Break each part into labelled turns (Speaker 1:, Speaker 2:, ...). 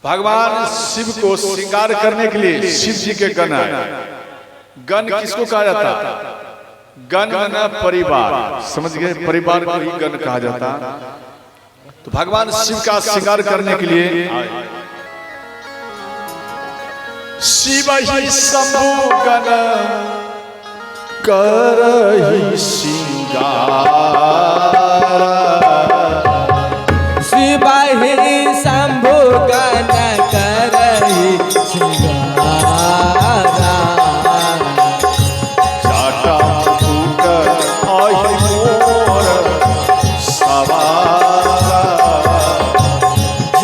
Speaker 1: भगवान शिव को श्रृंगार करने के लिए शिव जी के गण आए। गण किसको कहा जाता? गण माना परिवार, समझ गए? परिवार को ही गण कहा जाता। तो भगवान शिव का श्रृंगार करने के लिए आए। शिव ही शंभु गण करहि श्रृंगार,
Speaker 2: शिव ही शंभु गण करहि श्रृंगार,
Speaker 1: जाटा मुकुट आहि मोर सवार,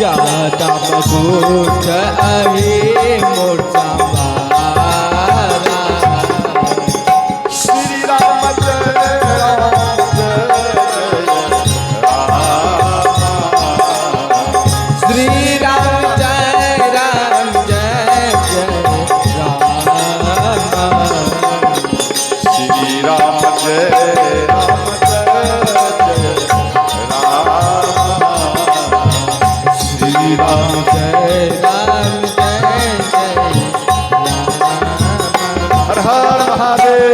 Speaker 2: जाटा मुकुट आहि मोर सवार।
Speaker 1: श्री राम जय राम जय राम,
Speaker 2: श्री राम जय राम जय जय राम,
Speaker 1: श्री राम जय राम जय राम, श्री राम
Speaker 2: जय राम जय जय राम।
Speaker 1: हर हर महादेव।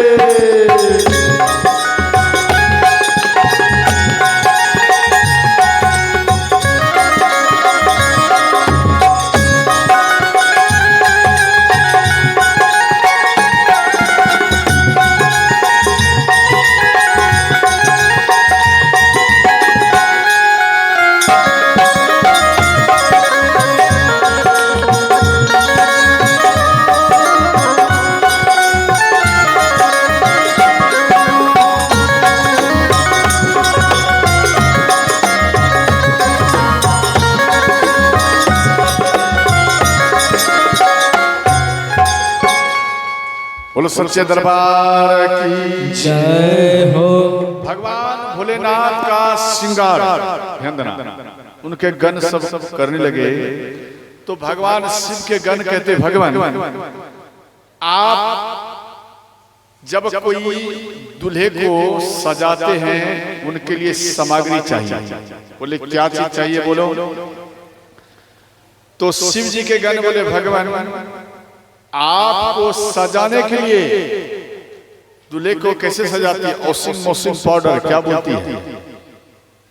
Speaker 1: बोलो सच्चे दरबार की
Speaker 2: जय हो।
Speaker 1: भगवान भोलेनाथ का श्रृंगार ध्यान देना, उनके गण सब करने लगे। तो भगवान शिव के गण कहते, भगवान आप जब कोई दूल्हे को सजाते हैं उनके लिए सामग्री चाहिए। बोले क्या चीज चाहिए बोलो? तो शिव जी के गण बोले भगवान आपको सजाने के लिए दूल्हे को कैसे सजाती है? ऑसिंग मोसिंग पाउडर क्या बोलती है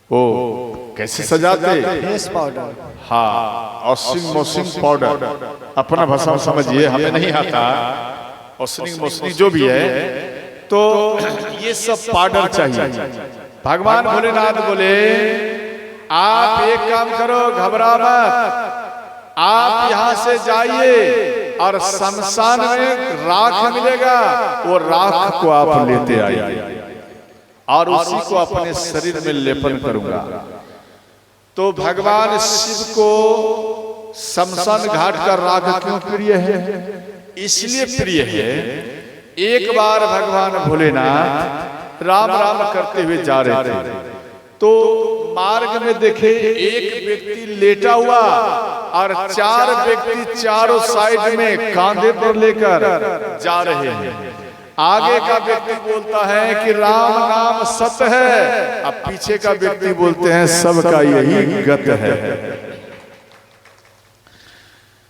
Speaker 1: वो, कैसे सजाते?
Speaker 2: Face powder.
Speaker 1: हाँ, ऑसिंग मोसिंग पाउडर अपना भाषा में समझिए, हमें नहीं आता। ऑसिंग मोसिंग जो भी है, तो ये सब पाउडर चाहिए। भगवान भोलेनाथ बोले आप एक काम करो, घबरा मत, आप यहाँ से जाइए और शमशान में राख मिलेगा, वो राख को आप लेते आइए और उसी को अपने शरीर में लेपन करूंगा। तो भगवान शिव को शमशान घाट का राख क्यों प्रिय है? इसलिए प्रिय है, एक बार भगवान भोलेनाथ राम राम करते हुए जा रहे थे, तो मार्ग में देखे एक व्यक्ति लेटा हुआ और चार व्यक्ति चारों साइड में कांधे पर लेकर जा रहे हैं। आगे का व्यक्ति बोलता है कि राम नाम सत्य है, अब पीछे का व्यक्ति बोलते हैं सबका यही गत है।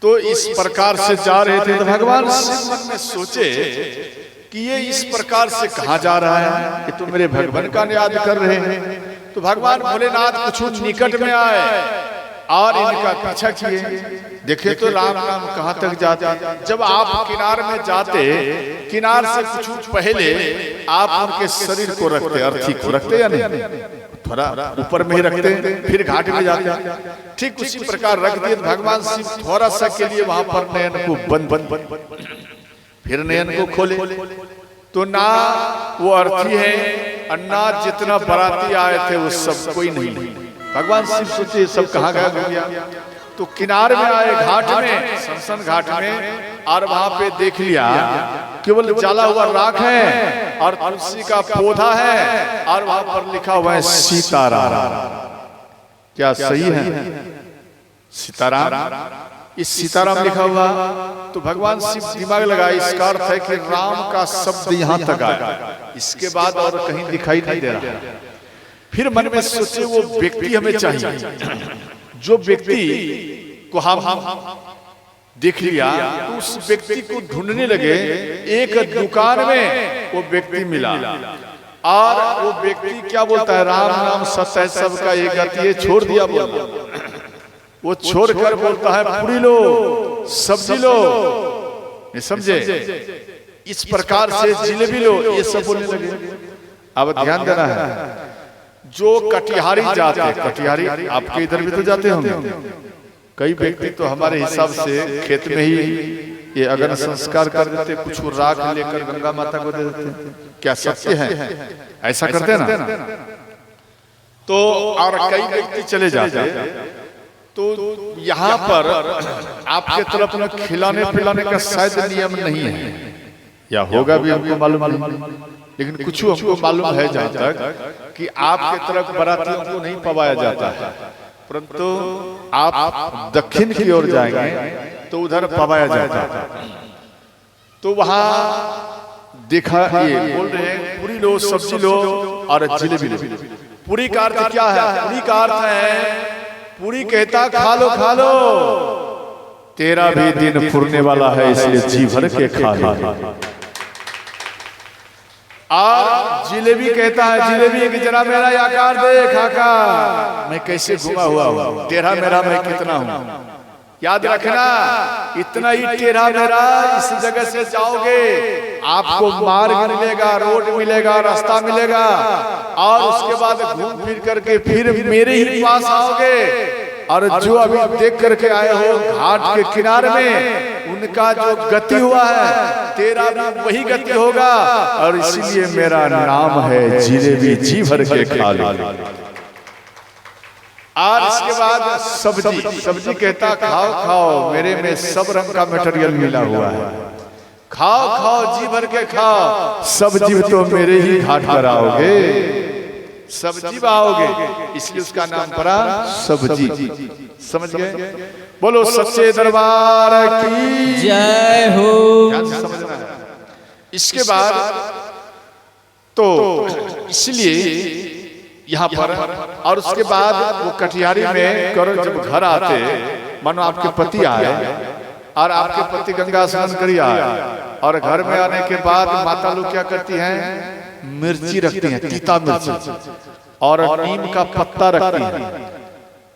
Speaker 1: तो इस प्रकार से जा रहे थे। तो भगवान शिव मन में सोचे कि ये इस प्रकार से कहाँ जा रहा है, ये तो मेरे भगवान का याद कर रहे हैं। तो भगवान भोलेनाथ कुछ निकट में आए और इनका पीछा किए। देखे तो राम नाम कहाँ तक जाते। जब आप किनार में जाते, किनार से कुछ पहले आप उनके शरीर को रखते, अर्थी को रखते या नहीं, थोड़ा ऊपर में ही रखते, फिर घाट में जाते। ठीक उसी प्रकार रख दिए। भगवान शिव थोड़ा सा के लिए वहां पर नयन को बंद, फिर नयन को खोले, तो ना वो अर्थी है और ना जितना बाराती आए थे वो सब कोई नहीं। भगवान शिव सोचे सब कहाँ गया। तो किनारे में आए घाट में, शमशान घाट में, और वहां पे देख लिया केवल जला हुआ राख है और तुलसी का पौधा है और वहां पर लिखा हुआ है सीताराम। क्या सही है? सीताराम, इस सीताराम लिखा हुआ। तो भगवान शिव दिमाग लगाए, इसका अर्थ है कि राम का शब्द यहाँ तक आया, इसके बाद और कहीं दिखाई नहीं दे रहा। फिर मन में सोचे वो व्यक्ति हमें चाहिए जो व्यक्ति को हम देख लिया तो उस व्यक्ति को ढूंढने लगे। एक दुकान में वो व्यक्ति मिला और वो व्यक्ति क्या बोलता है, राम नाम सत्य है सबका एक गति है, छोड़ दिया बोलता। वो छोड़कर बोलता है पूरी लो, सब्जी लो, ये समझे, इस प्रकार से जिलेबी लो, ये सब बोलने लगे। अब ध्यान देना है, जो कटिहारी जाते हैं, कटिहारी आपके इधर भी तो जाते होंगे, कई व्यक्ति तो हमारे हिसाब से खेत में ही ये अग्नि संस्कार कर देते, कुछ राख लेकर गंगा माता को दे देते। क्या सत्य है? ऐसा करते हैं ना? तो और कई व्यक्ति चले जाते हैं। तो यहाँ पर आपके तरफ में खिलाने पिलाने का शायद नियम नहीं है, या होगा भी हमको मालूम नहीं, लेकिन कुछ हमको मालूम है जहाँ तक कि आपके तरफ बारातियों को नहीं पवाया जाता है, परंतु आप दक्षिण की ओर जाएंगे तो उधर पवाया जाता है। तो वहां देखा, ये बोल रहे हैं पूरी लो, सब्जी लो और जिलेबी लो। पूरी का अर्थ क्या है? पूरी का अर्थ है, पूरी कहता खा लो खा लो, तेरा भी दिन फुरने वाला है, इसलिए जी भर के खा लो। और जिलेबी कहता है, जिलेबी कि जरा मेरा आकार देख आका, मैं कैसे घुमा हुआ हूं, तेरा मेरा मैं कितना हूं। याद रखना, इतना ही टेढ़ा मेरा, इस जगह से जाओगे आपको मार्ग मिलेगा, रोड मिलेगा, रास्ता मिलेगा, और उसके बाद घूम फिर करके फिर मेरे ही पास आओगे। और जो अभी देख करके आए हो घाट के किनारे में, उनका जो गति हुआ है तेरा भी वही गति होगा। और इसीलिए मेरा नाम है जिलेबी, जी भर के खा लो। और इसके बाद सब्जी, सब्जी कहता खाओ खाओ, मेरे में सब रंग का मटेरियल मिला हुआ है, खाओ खाओ जी भर के खाओ, सब्जी तो मेरे ही घाट पर आओगे, सब्जी पाओगे, इसलिए उसका नाम पड़ा सब्जी। समझ गए? बोलो सच्चे दरबार की
Speaker 2: जय हो।
Speaker 1: समझना है। इसके बाद तो इसलिए यहाँ पर, और उसके बाद वो कटिहारी में करो, जब घर आते, मानो आपके पति आए और आपके पति गंगा स्नान करिए आए, और घर में आने के बाद माता लोग क्या करती हैं, मिर्ची रखती हैं, तीता मिर्ची, और नीम का पत्ता रखती हैं,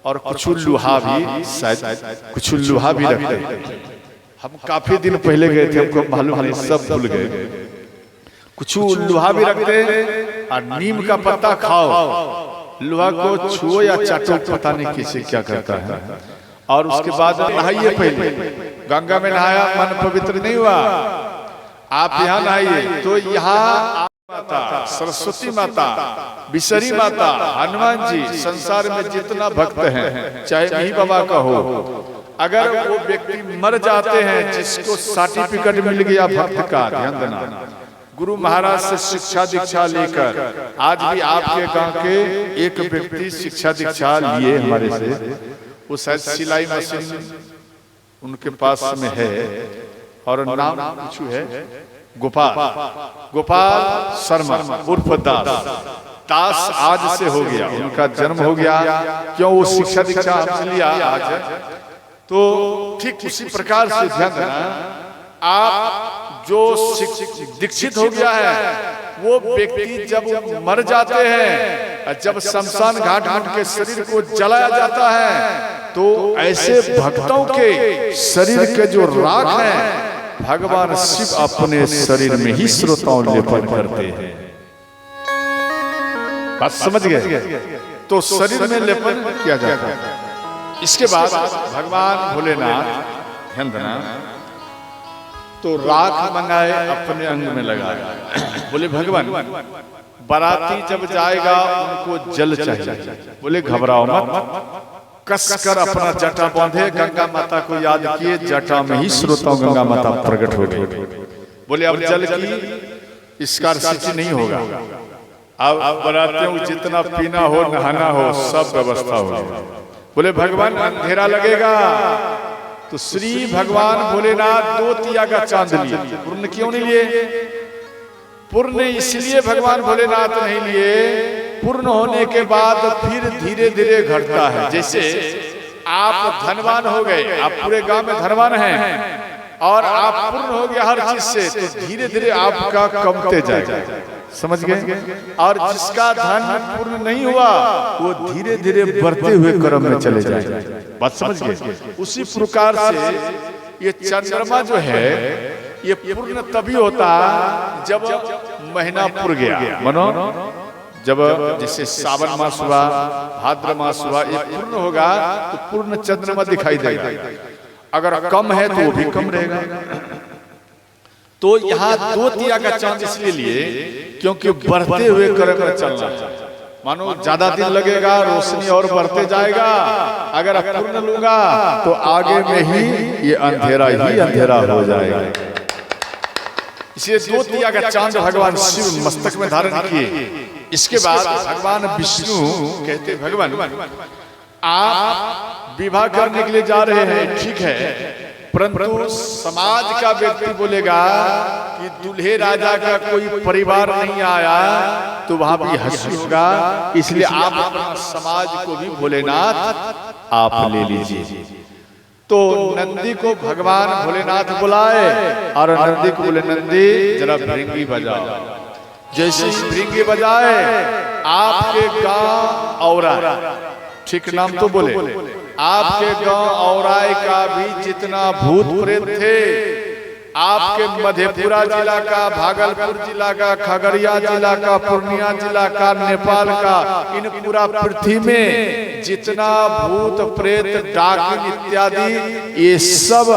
Speaker 1: और कुछ लोहा भी, शायद कुछ लोहा भी रखते हैं। हम काफी दिन पहले गए थे, हमको मालूम नहीं, सब भूल गए। कुछ लोहा भी रखते हैं और नीम का पत्ता खाओ, लोहा को छुओ या चाटो, पता नहीं किसे क्या करता है। और उसके बाद नहाइए, पहले गंगा में नहाया, मन पवित्र नहीं हुआ, आप यहाँ नहाइए। तो यहाँ माता, सरस्वती माता, बिसरी माता, हनुमान जी, संसार में जितना भक्त हैं, चाहे नहीं बाबा का हो, अगर वो व्यक्ति मर जाते हैं, जिसको सर्टिफिकेट मिल गया भक्त का, ध्यान देना, गुरु महाराज से शिक्षा दीक्षा लेकर, आज भी आपके गांव के एक व्यक्ति शिक्षा दीक्षा लिए हमारे से, वो शायद सिलाई मशीन उनके पास में है, और नाम कुछ है गोपाल, गोपाल शर्मा उर्फ दास। दास आज से हो गया, उनका जन्म हो गया, क्यों? वो शिक्षा दीक्षा हमसे लिया आज। तो ठीक उसी प्रकार से ध्यान देना, आप जो दीक्षित हो गया है, वो व्यक्ति जब मर जाते हैं, जब शमशान घाट के शरीर को जलाया जाता है, तो ऐसे भक्तों के शरीर के जो राख हैं, भगवान शिव अपने शरीर में ही श्रोताओं लेपन करते हैं। बात समझ गए? तो शरीर में लेपन किया जाता है। इसके बाद भगवान भोलेनाथ, ध्यान देना, तो राख मंगाए, अपने अंग में लगाया। बोले भगवान, बाराती जब जाएगा उनको जल चाहिए। बोले घबराओ मत, कसकर अपना जटा बांधे, गंगा माता को याद किए, जटा में ही श्रोताओं गंगा माता प्रकट हो गई। बोले अब जल की स्कार्सिटी नहीं होगा, अब बारातियों को जितना पीना हो, नहाना हो, सब व्यवस्था होगी। बोले भगवान अंधेरा लगेगा, तो श्री भगवान भोलेनाथ 2 तिया का चांद लिए। पूर्ण क्यों नहीं लिए? पूर्ण इसलिए भगवान भोलेनाथ नहीं लिए, पूर्ण होने के बाद फिर धीरे धीरे घटता है। जैसे आप धनवान हो गए, आप पूरे गांव में धनवान हैं और आप पूर्ण हो गया हर चीज से, तो धीरे धीरे आपका कमते जाएगा, समझ गए। और जिसका धन पूर्ण नहीं हुआ वो धीरे धीरे बढ़ते हुए कर्म में चले जाएगा, बात समझ गए। उसी प्रकार से ये चंद्रमा जो है ये पूर्ण तभी होता जब महीना पूर्ण गया, मानो जब जैसे सावन मास हुआ, भाद्र मास हुआ, ये पूर्ण होगा तो पूर्ण चंद्रमा दिखाई देगा। अगर कम है तो वो भी कम रहेगा। तो यहाँ 2 तिया का चांद इसलिए लिए क्योंकि बढ़ते हुए क्रम में चलना, मानो ज्यादा दिन लगेगा, रोशनी और बढ़ते जाएगा। अगर पूर्ण लूंगा तो आगे में ही ये अंधेरा ही अंधेरा हो जाएगा। इसलिए 2 तिया का चांद भगवान शिव मस्तक में धारण किए। इसके बाद भगवान विष्णु कहते, भगवान आप विवाह करने के लिए जा रहे हैं, ठीक है, परंतु समाज का व्यक्ति बोलेगा कि दूल्हे राजा का कोई परिवार नहीं आया तो वहां भी हंसी होगा, इसलिए आप अपना समाज को भी भोलेनाथ आप ले लीजिए। तो नंदी को भगवान भोलेनाथ बुलाए और नंदी को बोले, नंदी जरा भृंगी बजाओ। जैसे ही भृंगी बजाए आपके गांव औरा, ठीक नाम तो बोले, आपके गांव औराई का भी जितना भूत प्रेत थे, आपके मधेपुरा जिला का, भागलपुर जिला का, खगड़िया जिला का, पूर्णिया जिला का, नेपाल का, इन पूरा पृथ्वी में जितना भूत प्रेत डाकिन इत्यादि, ये सब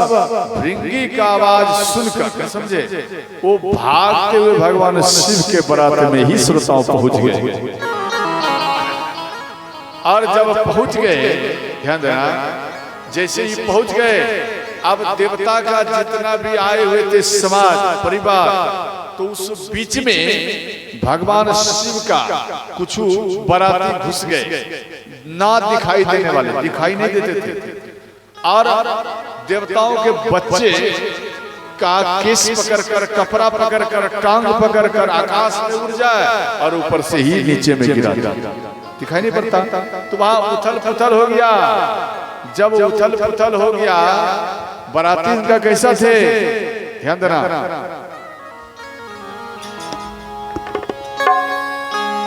Speaker 1: भृंगी का आवाज सुनकर, समझे, वो भागते हुए भगवान शिव के बारात में ही श्रोताओं पहुंच गए। और जब पहुंच गए, ध्यान देना, जैसे ही पहुंच गए, अब देवता का जितना भी आए हुए थे समाज परिवार, तो उस बीच में भगवान शिव का कुछ बाराती घुस गए, ना दिखाई देने वाले, दिखाई नहीं देते थे। और देवताओं के बच्चे का केस पकड़कर, कपड़ा पकड़कर, टांग पकड़कर आकाश में उड़ जाए और ऊपर से ही नीचे में गिरा, दिखाई नहीं पड़ता। तो वहां उथल पुथल हो गया। जब उथल पुथल हो गया, बाराती का कैसा थे, ध्यान देना,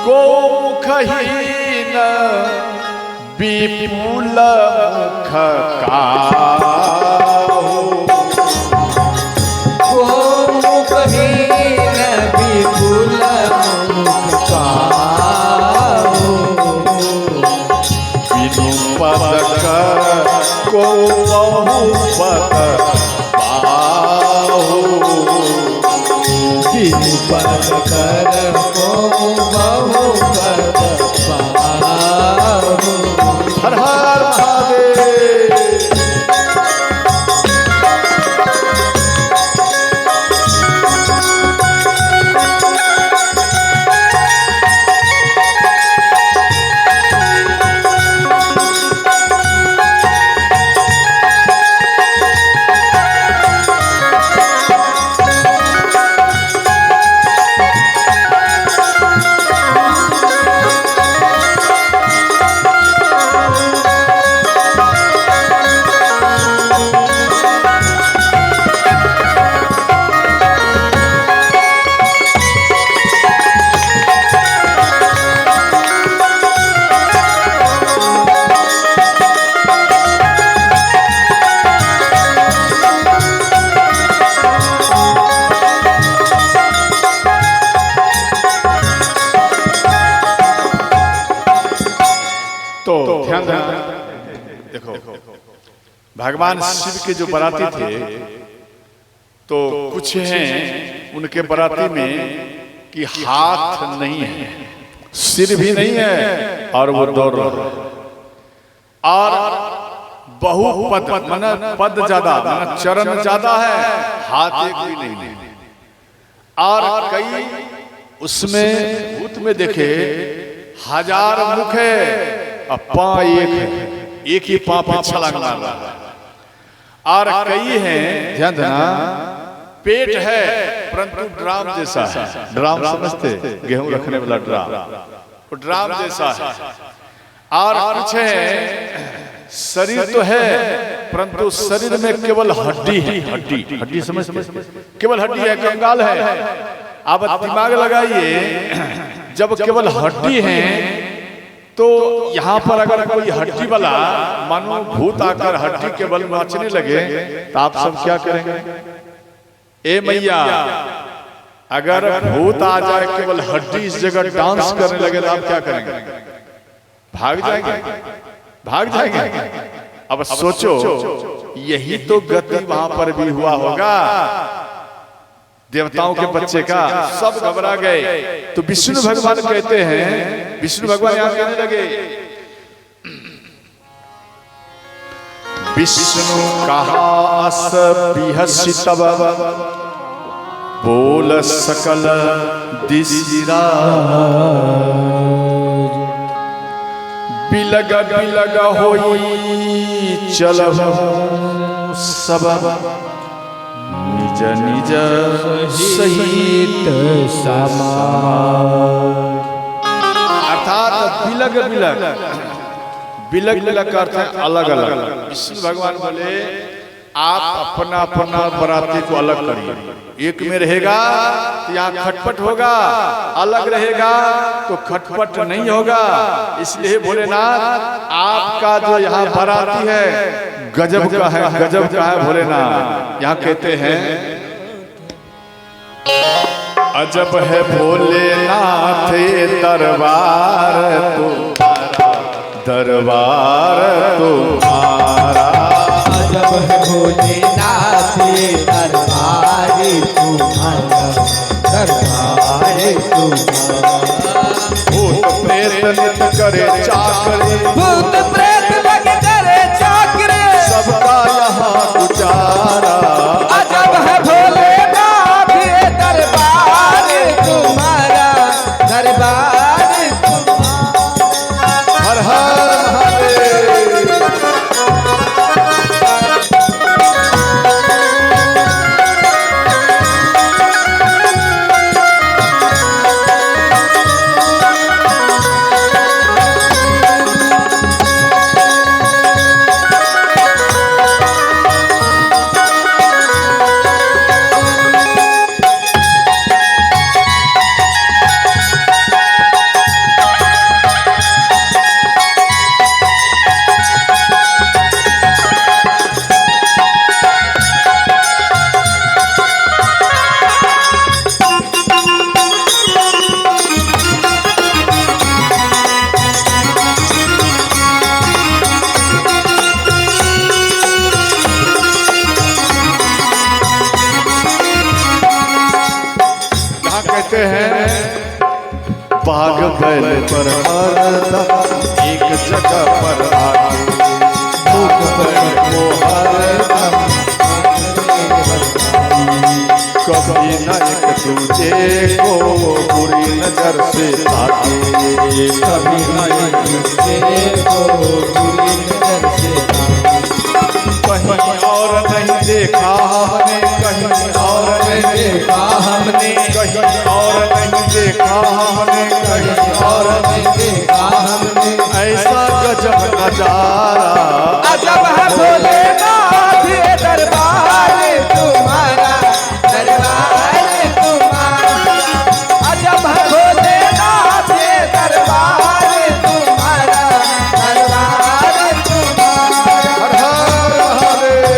Speaker 1: कोमुखहीन विपुल मुख
Speaker 2: कोमुखहीन विपुल मुख
Speaker 1: पद को बहुपद पाहु,
Speaker 2: पद कर को बहुपद पाहु।
Speaker 1: हर हर महादेव। देखो, भगवान शिव के जो बाराती थे, तो कुछ हैं उनके बाराती में कि हाथ नहीं है, सिर भी नहीं है, और वो दौड़ रहा, और बहुपद माना पद ज्यादा, माना चरण ज्यादा है, हाथ एक भी नहीं है। और कई उसमें भूत में देखे 1000 मुख है, पाँव एक है, एक ही पाँव पे छलांग मार रहा है। और कई हैं, ध्यान देना, पेट है परंतु ड्राम जैसा है। ड्राम समझते, गेहूं रखने वाला ड्राम, वो ड्राम जैसा है। और कुछ है शरीर तो है परंतु शरीर में केवल हड्डी है, हड्डी हड्डी समझते, केवल हड्डी है, कंगाल है। आप दिमाग लगाइए, जब केवल हड्डी है तो यहाँ पर अगर कोई हड्डी वाला मानो भूत आकर हड्डी के बल नाचने लगे तो आप सब क्या करेंगे? ए मैया, अगर भूत आ जाए केवल हड्डी इस जगह डांस करने लगे तो आप क्या करेंगे? भाग जाएंगे, भाग जाएंगे। अब सोचो, यही तो गति वहां पर भी हुआ होगा देवताओं के बच्चे का। सब घबरा गए तो विष्णु भगवान कहते हैं, विष्णु भगवान यहां कहने लगे, विष्णु कहा अस बिहसि तब बोल सकल दिशिरा बिलग बिलग होई चलहु सब निज निज सहित समाज। अर्थात बिलग बिलग, बिलग बिलग का अर्थ है अलग अलग। विष्णु भगवान बोले आप अपना अपना बराती को अलग करिए, एक में रहेगा तो यहाँ खटपट होगा, अलग रहेगा तो खटपट नहीं होगा। इसलिए भोलेनाथ आपका जो यहाँ बराती है गजब का है, गजब का है भोलेनाथ। यहाँ कहते हैं अजब है भोलेनाथ दरबार तुम्हारा, दरबार तुम्हारा।
Speaker 2: अजब है भोलेनाथ दरबार तुम्हारा, दरबार तुम्हारा।
Speaker 1: भूत प्रेत नित करे चाकरी,
Speaker 2: भूत प्रेत लग करे चाकरी,
Speaker 1: सबका यहाँ गुजारा।
Speaker 2: अजब है भोलेनाथ दरबार तुम्हारा, दरबार तुम्हारा।
Speaker 1: हर हर महादेव। कहते हैं बाग बैल पर हरदम एक जगह पर आके, भूख बैल को हरदम कभी न एक दूजे को बुरी नजर से ताके,
Speaker 2: कभी न एक दूजे को बुरी नजर से ताके।
Speaker 1: कहीं और नहीं देखा हमने, कहीं और नहीं देखा हमने, कहीं और नहीं देखा हमने, कहीं और नहीं देखा हमने ऐसा गजब नजारा।
Speaker 2: अजब है भोलेनाथ दरबार तुम्हारा, दरबार तुम्हारा। अजब है भोलेनाथ दरबार तुम्हारा, दरबार तुम्हारा।
Speaker 1: हर हर महादेव।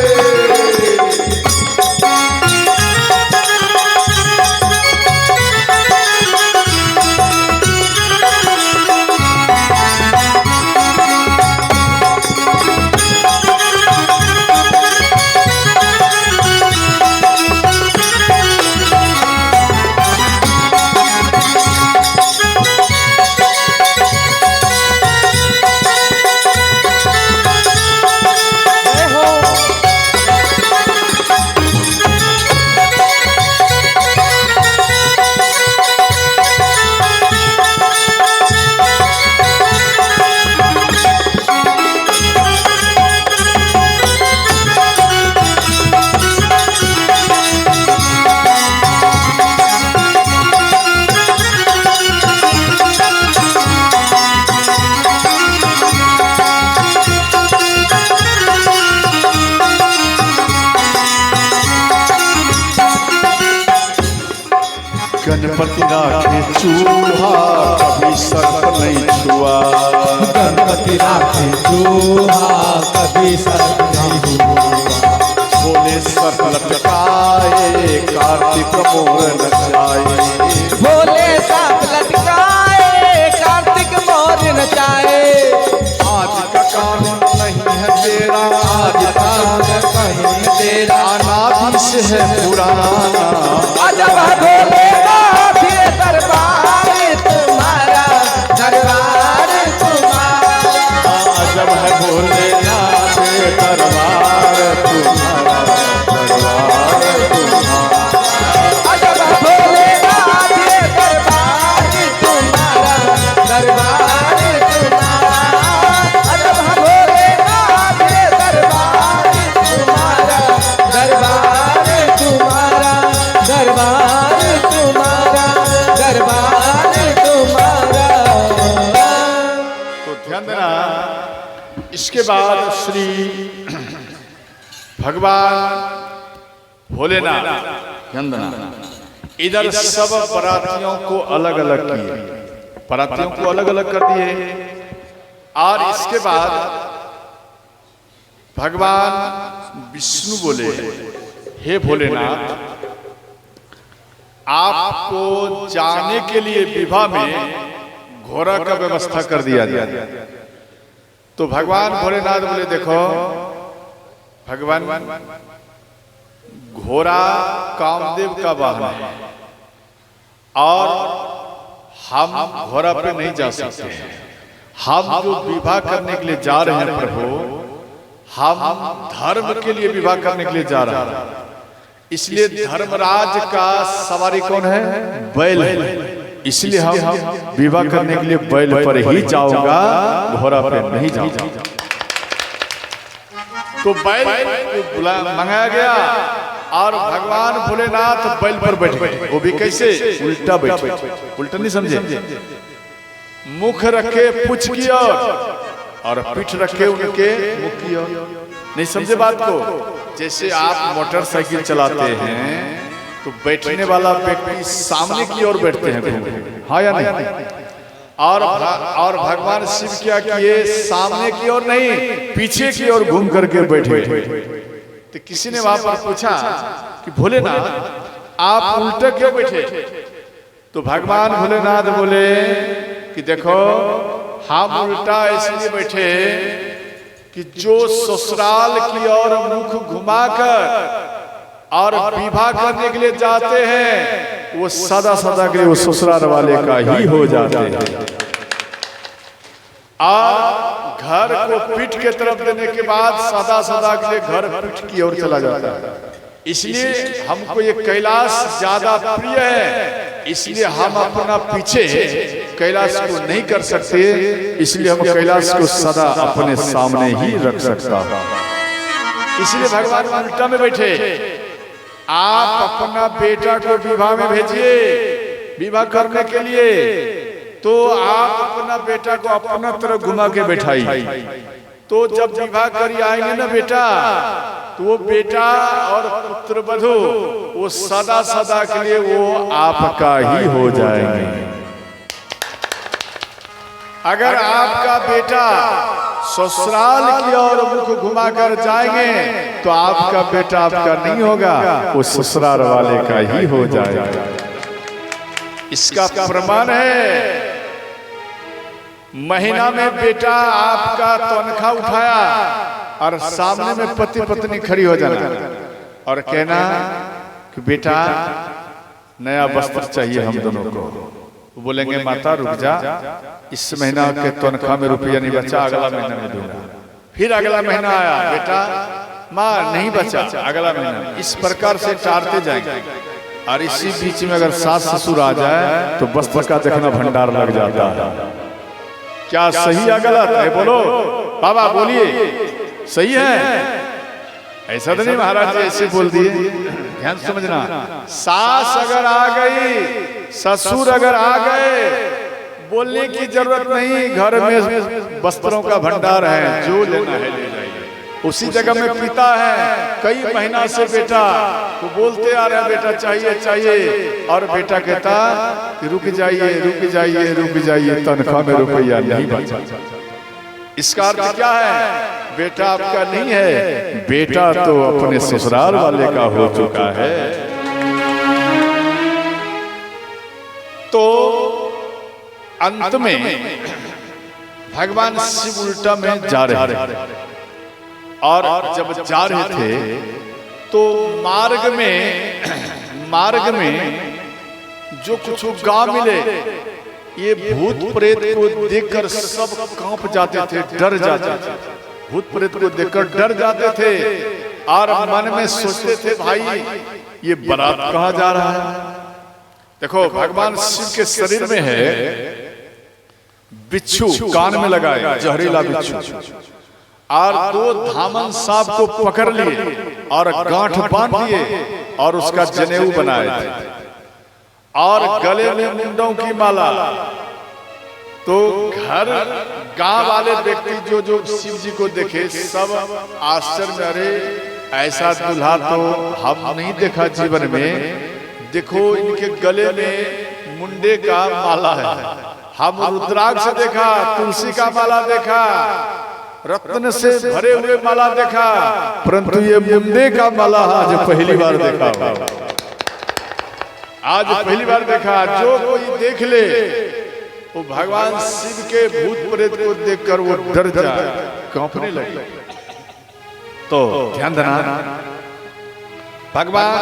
Speaker 1: गणपति राखे चूहा कभी सर्प नहीं छुआ।
Speaker 2: गणपति राखे चूहा कभी सर्प नहीं हुआ।
Speaker 1: बोले सर्प लटकाए कार्तिक मोर नचाए।
Speaker 2: बोले सांप लटकाए कार्तिक मोर नचाए।
Speaker 1: आज का काम नहीं है तेरा,
Speaker 2: आज का काम नहीं तेरा,
Speaker 1: अनादि से है पुराना।
Speaker 2: अजब है भोलेनाथ ये दरबार तुम्हारा, दरबार तुम्हारा।
Speaker 1: अजब है भोलेनाथ ये दरबार तुम्हारा, दरबार तुम्हारा।
Speaker 2: अजब है भोलेनाथ ये दरबार तुम्हारा, दरबार तुम्हारा। अजब है भोलेनाथ ये दरबार तुम्हारा, दरबार तुम्हारा, दरबार तुम्हारा, दरबार तुम्हारा।
Speaker 1: तो ध्यान देना, इसके बाद श्री भगवान भोलेनाथ ध्यान देना, इधर सब बरातियों को अलग अलग किए, बरातियों को अलग अलग कर दिए। और इसके बाद भगवान विष्णु बोले, हे भोलेनाथ, आपको जाने के लिए विवाह में घोड़ा का व्यवस्था कर दिया गया। तो भगवान भोलेनाथ बोले, देखो भगवान, घोड़ा कामदेव का वाहन है और हम घोड़ा पे नहीं जा सकते। हम जो विवाह करने के लिए जा रहे हैं प्रभु, हम धर्म के लिए विवाह करने के लिए जा रहे हैं। इसलिए धर्मराज का सवारी कौन है? बैल है। इसलिए हम विवाह करने के लिए बैल पर ही जाऊंगा, घोड़ा पे नहीं जाऊंगा। तो बैल को बुला मंगाया गया और भगवान भोलेनाथ बैल पर बैठे। वो भी कैसे? उल्टा बैठे। उल्टा नहीं समझे, मुख रखे पूछ की ओर और पीठ रखे उनके मुख की ओर। नहीं समझे बात को? जैसे आप मोटरसाइकिल चलाते हैं तो बैठने वाला व्यक्ति सामने की ओर बैठते हैं, हाँ या नहीं? और भगवान शिव क्या किए? सामने की ओर नहीं, पीछे की ओर घूम करके बैठे। तो किसी ने वहां पर पूछा कि भोलेनाथ आप उल्टा क्यों बैठे? तो भगवान भोलेनाथ बोले कि देखो, हम उल्टा इसलिए बैठे कि जो ससुराल की ओर मुख घुमाकर और विवाह करने के लिए जाते हैं, वो सदा सदा के लिए वो ससुराल वाले का ही हो जाते हैं। और घर को पीठ के तरफ देने के बाद सदा सदा के लिए घर पीठ की ओर चला जाता है। इसलिए हमको ये कैलाश ज्यादा प्रिय है, इसलिए हम अपना पीछे कैलाश को नहीं कर सकते, इसलिए हम कैलाश को सदा अपने सामने ही रख सकता। इसलिए भगवान उल्टा में बैठे। आप अपना बेटा को विवाह में भेजिए, विवाह करने के लिए, तो आप अपना बेटा को अपना तरफ घुमा के बैठाइए। तो जब विवाह करी आएंगे ना बेटा, तो वो बेटा और पुत्र वधू वो सदा सदा के लिए वो आपका ही हो जाएंगे। अगर आपका बेटा ससुराल की ओर मुख घुमाकर जाएंगे तो आपका बेटा आपका नहीं होगा, वो ससुराल वाले का ही हो जाएगा। इसका प्रमाण है, महीना में बेटा आपका तनख्वाह उठाया और सामने में पति पत्नी खड़ी हो जाना और कहना कि बेटा नया वस्त्र चाहिए हम दोनों को। वो बोलेंगे माता रुक जा, इस महीना के तनख्वाह में रुपया नहीं बचा, अगला महीना में दूंगा। फिर अगला महीना आया, बेटा माँ नहीं बचा, अगला महीना। इस प्रकार से टारते जाएंगे। और इसी बीच में अगर सास ससुर आ जाए तो वस्त्र का देखना भंडार लग जाता है। क्या सही या गलत है? बोलो बाबा, बोलिए सही है? ऐसा तो नहीं महाराज जी ऐसे बोल दिए, ध्यान समझना। सास अगर आ गई, ससुर अगर आ गए, बोलने की जरूरत नहीं, घर में वस्त्रों का भंडार है, जो लेना है ले जाइए। उसी जगह में पिता है, कई महीना से बेटा वो बोलते आ रहे हैं बेटा चाहिए चाहिए, और बेटा कहता कि रुक जाइए रुक जाइए रुक जाइए, तनख्वाह में रुपया नहीं बचा। इसका अर्थ क्या है? बेटा आपका नहीं है, बेटा तो अपने ससुराल वाले का हो चुका है। तो अंत में भगवान शिव उल्टा में जा रहे थे, और जब जा रहे थे तो मार्ग में जो कुछ गांव मिले, ये भूत प्रेत को देखकर सब कांप जाते थे, डर जाते थे। भूत प्रेत को देखकर डर जाते थे और मन में सोचते थे भाई ये बारात कहाँ जा रहा है। देखो भगवान शिव के शरीर में है बिच्छू, कान में लगाए जहरीला बिच्छू, और 2 धामन सांप को पकड़ लिए और गांठ बांध दिए और उसका जनेऊ बनाए थे, और गले में मुंडों की माला। तो घर गांव वाले व्यक्ति जो शिव जी को देखे सब आश्चर्य में, अरे ऐसा दूल्हा तो हम नहीं देखा जीवन में। देखो इनके गले में मुंडे का माला है, हम रुद्राक्ष देखा, तुलसी का माला देखा, रत्न से भरे हुए माला देखा, परंतु ये मुंडे का माला आज पहली बार देखा। आज पहली बार देखा। जो कोई देख ले वो भगवान शिव के भूत प्रेत को देखकर वो डर जाए, कांपने लगे। तो ध्यान देना, भगवान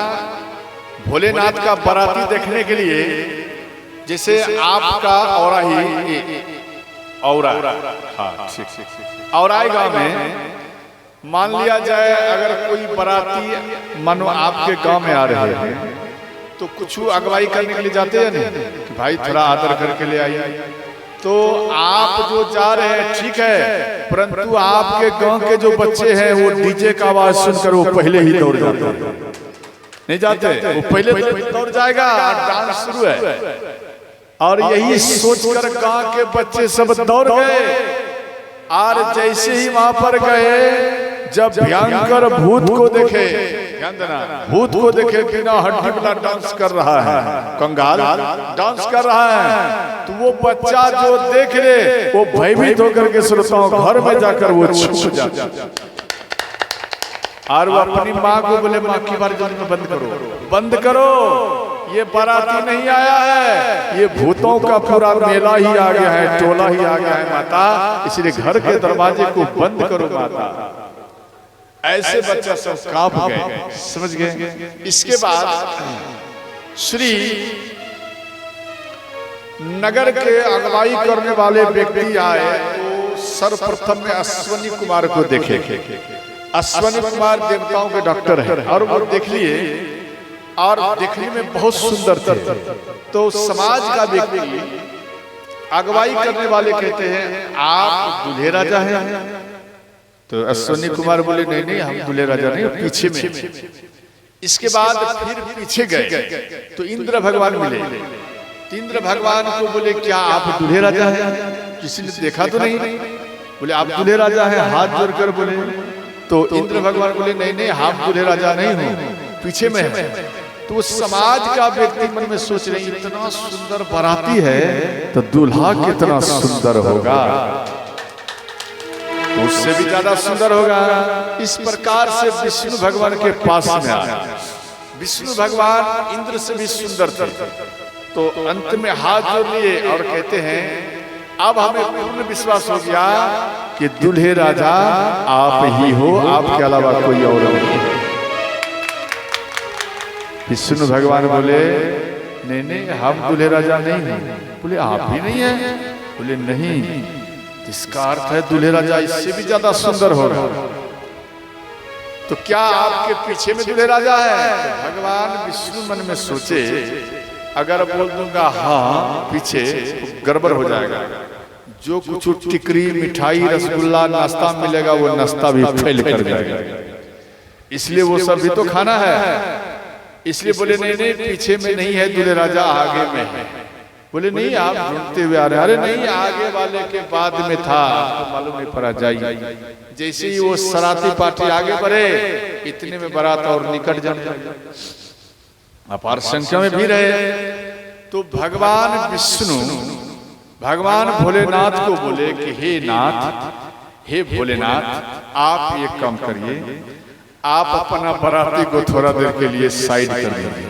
Speaker 1: भोलेनाथ का बाराती देखने के लिए, जैसे आपका औरा ही औरा, हाँ ठीक, औराई गांव में मान लिया जाए अगर कोई बाराती मानो आपके गांव में आ रहे हैं तो कुछ अगवाई करने के लिए जाते हैं नहीं कि भाई थोड़ा आदर करके ले आइए। तो आप जो जा रहे हैं ठीक है, परंतु आपके गांव के जो बच्चे हैं वो डीजे का आवाज सुनकर वो पहले ही दौड़ जाते हैं। नहीं जाते, वो पहले दौड़ जाएगा और डांस शुरू है। और यही सोचकर गांव के बच्चे सब दौड़ गए, और जैसे ही वहां पर गए जब भयंकर भूत को देखे, ध्यान देना, भूत को देखे बिना हड्डी वाला डांस कर रहा है, कंगाल डांस कर रहा है, तो वो बच्चा जो देख ले वो भयभीत होकर के श्रोताओं घर में जाकर वो छुप जाता, और वो अपनी माँ को बोले माँ की बार बंद करो, ये बाराती नहीं आया है, ये भूतों का पूरा मेला ही आ गया है, टोला ही आ गया है माता, इसलिए घर के दरवाजे को बंद करो माता। ऐसे बच्चा सब कांप गए, समझ गए। इसके बाद श्री नगर के अगुवाई करने वाले व्यक्ति आए, तो सर्वप्रथम में अश्वनी कुमार को देखे। अश्वनी कुमार देवताओं के डॉक्टर है, और वो देख लिए और देखने में बहुत सुंदर थे। तो समाज का व्यक्ति अगुवाई करने वाले कहते हैं आप दूल्हे राजा हैं। तो अश्वनी कुमार बोले नहीं नहीं हम दूल्हे राजा नहीं, पीछे में। इसके बाद फिर पीछे गए तो इंद्र भगवान मिले। इंद्र भगवान को बोले क्या आप दूल्हे राजा हैं? किसी ने देखा तो नहीं। बोले आप दूल्हे राजा हैं, हाथ जोड़कर बोले। तो इंद्र भगवान बोले नहीं नहीं हम दूल्हे राजा नहीं हूँ, पीछे में है। तो समाज का व्यक्ति मन में सोच रहे इतना सुंदर बाराती है तो दूल्हा कितना सुंदर होगा, तो उससे भी ज्यादा सुंदर होगा। इस प्रकार से विष्णु भगवान के पास में आया। विष्णु भगवान इंद्र से भी सुंदर थे। तो अंत में हाथ जोड़ लिए और कहते हैं अब हमें पूर्ण विश्वास हो गया कि दूल्हे राजा आप ही हो, आपके अलावा कोई और नहीं। विष्णु भगवान बोले नहीं नहीं हम दूल्हे राजा नहीं हैं। बोले आप भी नहीं हैं? बोले नहीं, इसका अर्थ है दूल्हे राजा इससे भी ज्यादा सुंदर होगा। तो क्या आपके पीछे में दूल्हे राजा है? भगवान विष्णु मन में सोचे अगर बोल दूंगा हाँ पीछे तो गड़बड़ हो जाएगा। जो कुछ टिकरी मिठाई रसगुल्ला नाश्ता मिलेगा वो नाश्ता भी फेल कर जाएगा, इसलिए वो सब भी तो खाना है। इसलिए बोले नहीं नहीं पीछे में नहीं है दूल्हे राजा, आगे में है। बोले नहीं आप ढूंढते हुए आ रहे हैं। अरे नहीं आगे वाले के बाद में था, तो मालूम नहीं पड़ा। जाइए। जैसे ही वो सराती पार्टी आगे बढ़े इतने में बारात और निकट जम गई, अपार संख्या में भी रहे। तो भगवान विष्णु भगवान भोलेनाथ को बोले कि हे नाथ, हे भोलेनाथ, आप एक काम करिए, आप अपना बराती को थोड़ा देर के लिए साइड कर दीजिए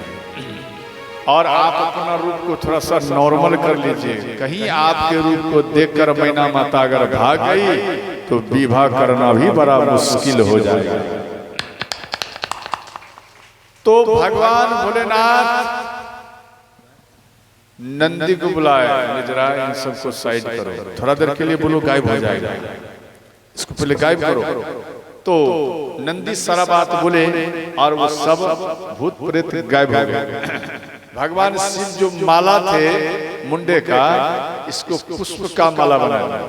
Speaker 1: और आप अपना रूप को थोड़ा सा नॉर्मल कर लीजिए। कहीं आपके रूप को देखकर मैना माता अगर भाग गई तो विवाह करना भी बड़ा मुश्किल हो जाएगा। तो भगवान भोलेनाथ नंदी को बुलाया, जरा इन सबको साइड करो, थोड़ा देर के लिए बोलो गायब हो जाएगा, इसको पहले गायब करो। तो नंदी सारा बात बोले और वो सब भूत प्रेत गायब हो गए। भगवान शिव जो माला थे मुंडे का, इसको पुष्प का माला बना दिया,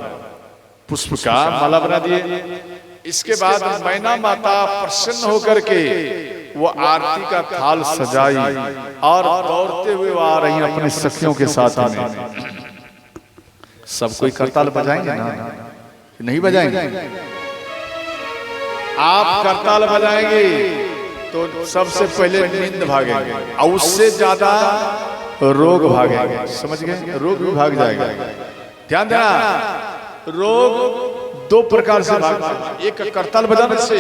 Speaker 1: पुष्प का माला बना दिए। इसके बाद मैना माता प्रसन्न होकर के वो आरती का थाल सजाई और दौड़ते हुए आ रही हैं अपने सखियों के साथ में। सब कोई करताल बजाएंगे ना, नहीं बजाएंगे? आप करताल बजाएंगे तो सबसे पहले नींद भागेंगे और उससे ज्यादा रोग भागेंगे। समझ गए? रोग भी भाग जाएगा। ध्यान देना, रोग दो प्रकार से भागता है। एक करताल बजाने से,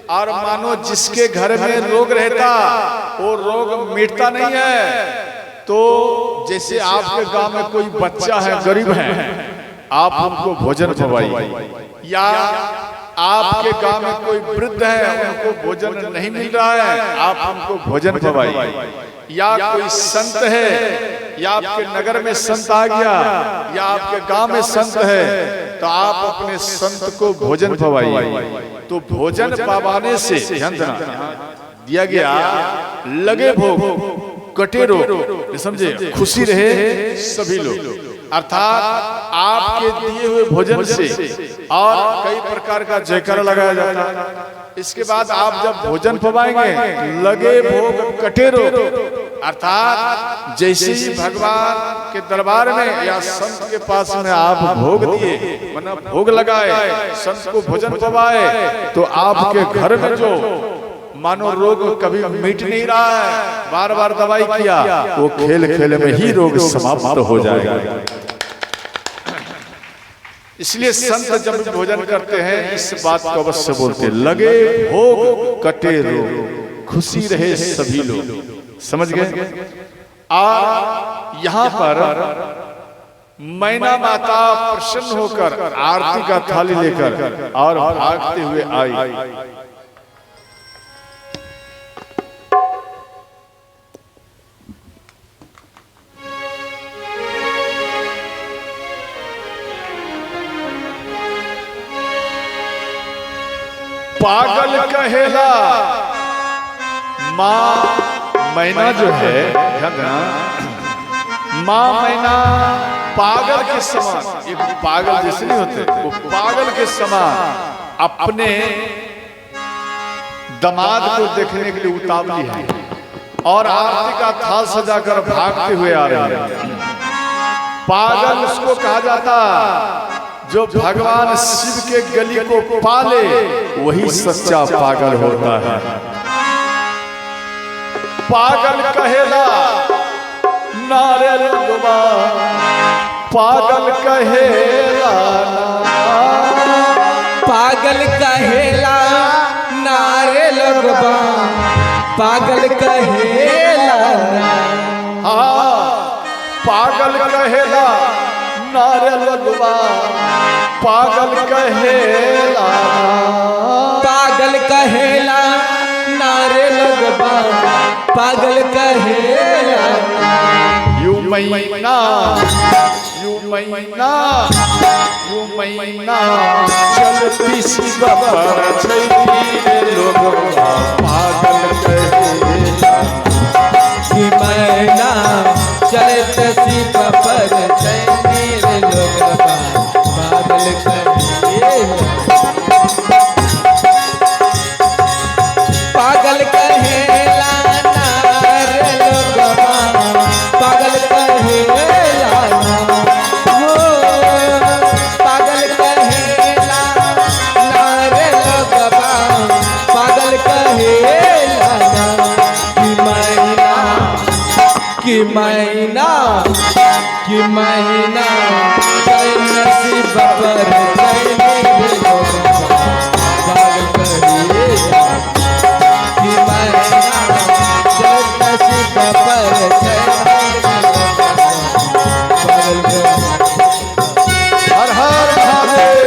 Speaker 1: और मानो जिसके घर में रोग रहता वो रोग मिटता नहीं है। तो जैसे आपके गांव में कोई बच्चा है, गरीब है, आप उनको भोजन खवाइए, या आपके गांव में कोई वृद्ध है उनको भोजन नहीं मिल रहा है, आप उनको भोजन खवाइए, या कोई संत है या आपके नगर में संत आ गया या आपके गांव में संत है तो आप अपने संत को भोजन खवाइए। तो भोजन पावाने से ध्यान देना दिया गया, लगे भोग कटे रोग, समझे? खुशी रहे सभी लोग, अर्थात आपके दिए हुए भोजन से और कई प्रकार का जयकारा लगाया जाता है। इसके बाद आप जब भोजन पवाएंगे, लगे भोग कटे रोग, अर्थात जैसे ही भगवान के दरबार में या संत के पास में आप भोग दिए, मतलब भोग लगाए, संत को भोजन पवाए, तो आपके घर में जो मानो रोग कभी मिट नहीं रहा है, बार बार दवाई किया, वो खेल खेल में ही रोग समाप्त हो जाएगा। इसलिए संत जब भोजन करते हैं इस बात को अवश्य बोलते, लगे भोग कटे रोग, खुशी रहे सभी लोग। समझ गए? यहाँ पर मैना माता प्रसन्न होकर आरती का थाली लेकर और भागते हुए आई। पागल कहेला माँ मैना जो है, माँ मैना पागल के समान, ये पागल जैसे नहीं होते, वो पागल के समान अपने दामाद को देखने के लिए उतावली है और आरती का थाल सजाकर भागते हुए आ रहे हैं। पागल उसको कहा जाता जो भगवान शिव के गली को पाले, वही सच्चा पागल होता है। पागल कहेला नारे लोगवा, पागल कहेला,
Speaker 2: पागल कहेला नारे लोगवा, पागल कहेला,
Speaker 1: पागल कहेला नारे लोगवा, पागल कहेला,
Speaker 2: पागल कहेला नारे लोगवा, पागल कहेला।
Speaker 1: यू मैना, यू मैना, यू मैना चलती शिव पर चलती लोगवा, पागल कहेला,
Speaker 2: कि मैना चलत शिव पर चलती लोगवा, पागल कहेला, पागल कहेला नारे लोगवा, पागल कहेला। मैना चैन नसीब पर चैन रे पागल करिए कि मैना चैन नसीब पर चैन पागल करिए।
Speaker 1: हर हर महादेव।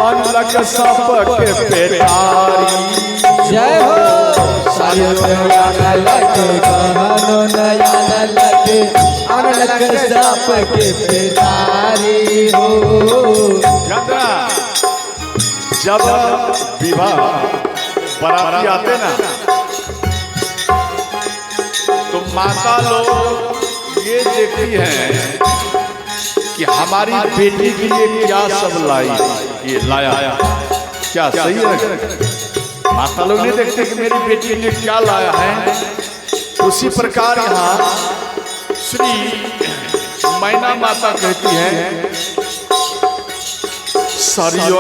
Speaker 1: अनलक सांप के पेटारी।
Speaker 2: जय हो सायो नया लक कहनो नया लक अनलक सांप के पेटारी हो।
Speaker 1: जब विवाह बराती आते ना तो माता लोग ये देखती हैं कि हमारी बेटी के लिए क्या सब लाई, ये लाया क्या सही है। माता लोग नहीं देखते कि मेरी बेटी के लिए क्या लाया है। उसी प्रकार यहाँ श्री मैना माता कहती है सरियो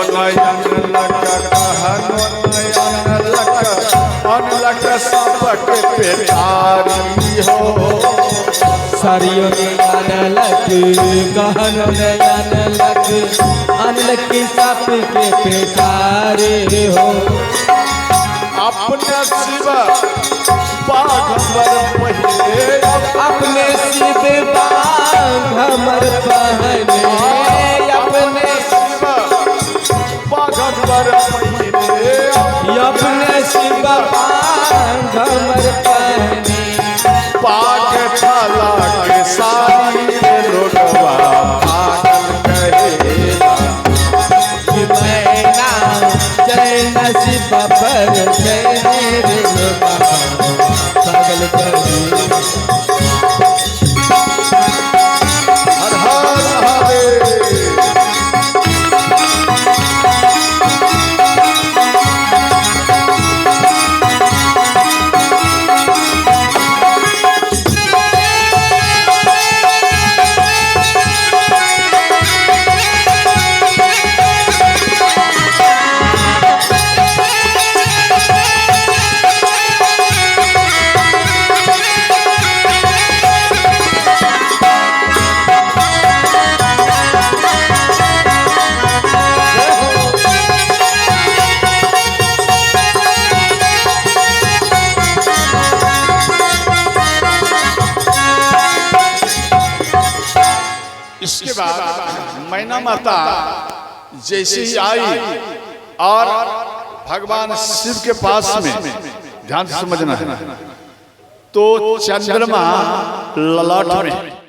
Speaker 1: अनलक सांप के पेटारी हो।
Speaker 2: सारियो नया लक कहनो नया लक अनलक सांप के पेटारी हो।
Speaker 1: अपने शिव बाघमर पहने
Speaker 2: अपने शिव बाघमर पहने अपने
Speaker 1: शिव बाघमर पहने
Speaker 2: अपने शिव बाघमर पहने
Speaker 1: पाग छाला के सारी लोगवा पागल कहेला
Speaker 2: कि मैना चैन नसीब पर चैन रे पागल करिए।
Speaker 1: हर हर महादेव। इसके बाद मैना माता जैसे ही आई और भगवान शिव के पास में, ध्यान से समझना है, तो चंद्रमा ललाट में